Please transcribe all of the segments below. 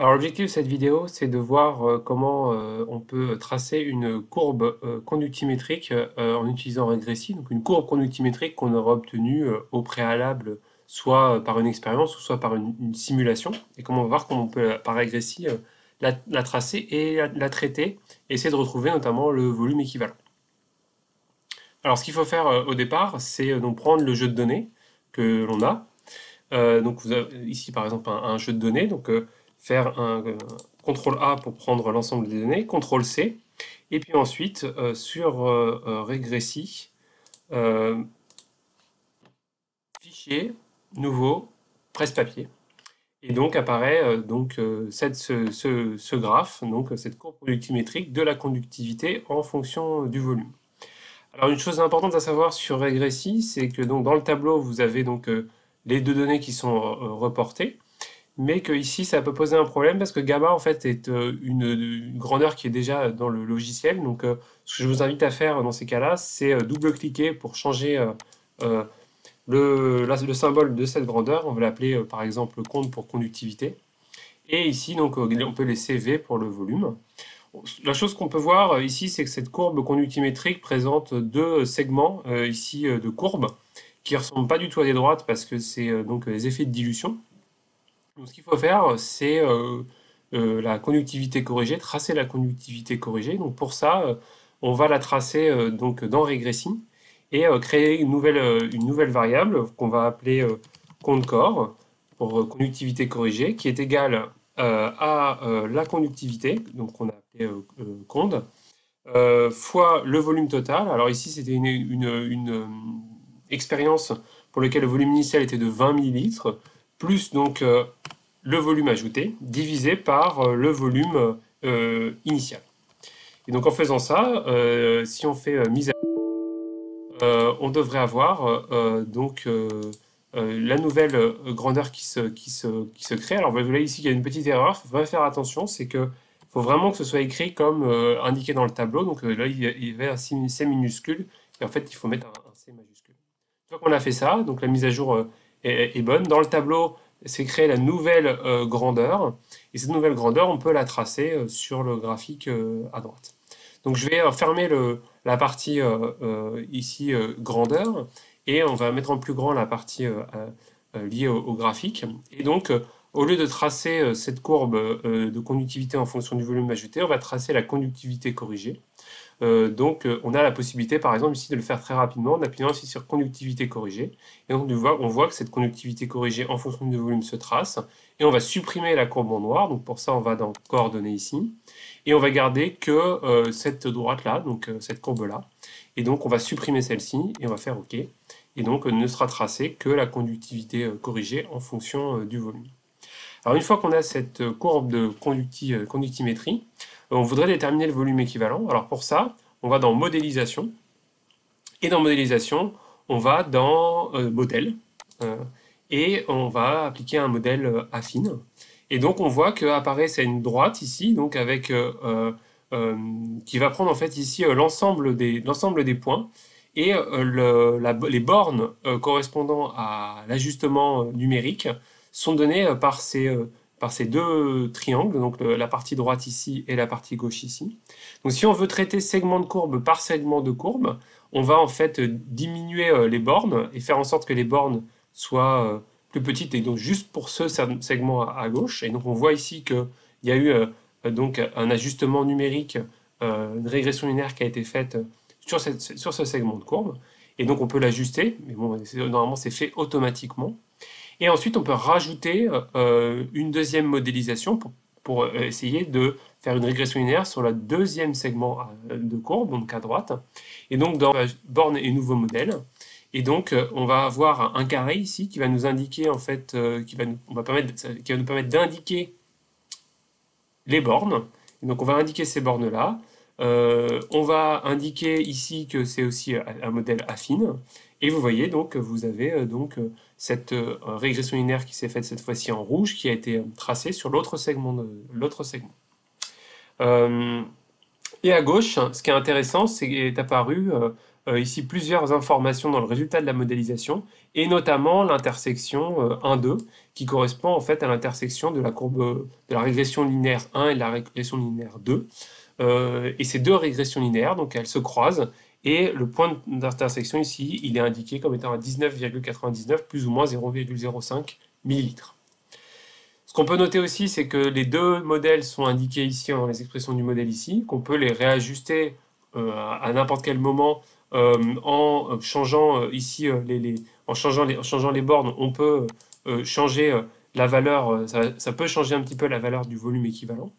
Alors l'objectif de cette vidéo, c'est de voir comment on peut tracer une courbe conductimétrique en utilisant Regressi, donc une courbe conductimétrique qu'on aura obtenue au préalable, soit par une expérience, ou soit par une simulation, et comment on va voir comment on peut, par Regressi, la tracer et la traiter, et essayer de retrouver notamment le volume équivalent. Alors ce qu'il faut faire au départ, c'est donc prendre le jeu de données que l'on a, donc vous avez ici par exemple un jeu de données, donc faire un CTRL A pour prendre l'ensemble des données, CTRL C, et puis ensuite sur Regressi, euh, fichier, nouveau, presse-papier. Et donc apparaît ce graphe, donc cette courbe productimétrique de la conductivité en fonction du volume. Alors une chose importante à savoir sur Regressi, c'est que donc dans le tableau vous avez donc les deux données qui sont reportées, mais que ici ça peut poser un problème parce que gamma en fait est une grandeur qui est déjà dans le logiciel. Donc ce que je vous invite à faire dans ces cas-là, c'est double-cliquer pour changer euh, le symbole de cette grandeur. On va l'appeler par exemple conde pour conductivité. Et ici donc on peut laisser V pour le volume. La chose qu'on peut voir ici, c'est que cette courbe conductimétrique présente deux segments ici de courbe qui ne ressemblent pas du tout à des droites parce que c'est donc les effets de dilution. Donc, ce qu'il faut faire, c'est la conductivité corrigée, tracer la conductivité corrigée. Donc pour ça, on va la tracer donc dans Regressi et créer une nouvelle variable qu'on va appeler conde-corps pour conductivité corrigée, qui est égale à la conductivité, donc qu'on a appelé conde, fois le volume total. Alors ici, c'était expérience pour laquelle le volume initial était de 20 millilitres, plus donc le volume ajouté, divisé par le volume initial. Et donc en faisant ça, si on fait mise à on devrait avoir la nouvelle grandeur qui se crée. Alors vous voyez ici qu'il y a une petite erreur, il faut vraiment faire attention, c'est que faut vraiment que ce soit écrit comme indiqué dans le tableau. Donc là, il y avait un C minuscule, et en fait, il faut mettre un C majuscule. Une fois qu'on a fait ça, donc la mise à jour est bonne. Dans le tableau, c'est créé la nouvelle grandeur, et cette nouvelle grandeur, on peut la tracer sur le graphique à droite. Donc je vais fermer la partie ici grandeur, et on va mettre en plus grand la partie liée au graphique. Et donc, au lieu de tracer cette courbe de conductivité en fonction du volume ajouté, on va tracer la conductivité corrigée. On a la possibilité, par exemple, ici de le faire très rapidement en appuyant ici sur conductivité corrigée. Et donc, on voit que cette conductivité corrigée en fonction du volume se trace. Et on va supprimer la courbe en noir. Donc, pour ça, on va dans coordonnées ici. Et on va garder que cette droite-là, donc cette courbe-là. Et donc, on va supprimer celle-ci et on va faire OK. Et donc, ne sera tracée que la conductivité corrigée en fonction du volume. Alors, une fois qu'on a cette courbe de conductimétrie, on voudrait déterminer le volume équivalent. Alors pour ça, on va dans modélisation. Et dans modélisation, on va dans modèle. euh, et on va appliquer un modèle affine. Et donc on voit qu'apparaît c'est une droite ici, donc avec qui va prendre en fait ici l'ensemble des points. Et les bornes correspondant à l'ajustement numérique sont données par ces deux triangles, donc la partie droite ici et la partie gauche ici. Donc si on veut traiter segment de courbe par segment de courbe, on va en fait diminuer les bornes et faire en sorte que les bornes soient plus petites, et donc juste pour ce segment à gauche. Et donc on voit ici qu'il y a eu donc un ajustement numérique, une régression linéaire qui a été faite sur ce segment de courbe. Et donc on peut l'ajuster, mais bon, normalement c'est fait automatiquement. Et ensuite on peut rajouter une deuxième modélisation pour essayer de faire une régression linéaire sur le deuxième segment de courbe, donc à droite. Et donc dans borne et nouveau modèle. Et donc on va avoir un carré ici qui va nous indiquer en fait, qui va nous permettre d'indiquer les bornes. Et donc on va indiquer ces bornes-là. On va indiquer ici que c'est aussi un modèle affine. Et vous voyez donc que vous avez cette régression linéaire qui s'est faite cette fois-ci en rouge, qui a été tracée sur l'autre segment. Euh, et à gauche, ce qui est intéressant, c'est est apparu ici plusieurs informations dans le résultat de la modélisation, et notamment l'intersection 1,2, qui correspond en fait à l'intersection de la courbe de la régression linéaire 1 et de la régression linéaire 2. Et ces deux régressions linéaires, donc elles se croisent, et le point d'intersection ici, il est indiqué comme étant à 19,99 plus ou moins 0,05 millilitres. Ce qu'on peut noter aussi, c'est que les deux modèles sont indiqués ici dans les expressions du modèle ici, qu'on peut les réajuster à n'importe quel moment en changeant ici en changeant les bornes, on peut changer la valeur, ça peut changer un petit peu la valeur du volume équivalent.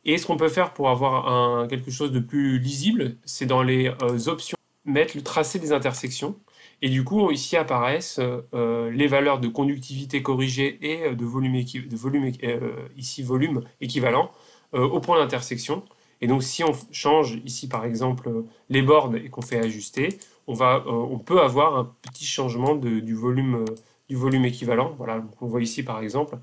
Et ce qu'on peut faire pour avoir quelque chose de plus lisible, c'est dans les options, mettre le tracé des intersections. Et du coup, ici apparaissent les valeurs de conductivité corrigée et de volume, ici volume équivalent au point d'intersection. Et donc, si on change ici, par exemple, les bornes et qu'on fait ajuster, on peut avoir un petit changement du volume équivalent. Voilà, donc on voit ici, par exemple,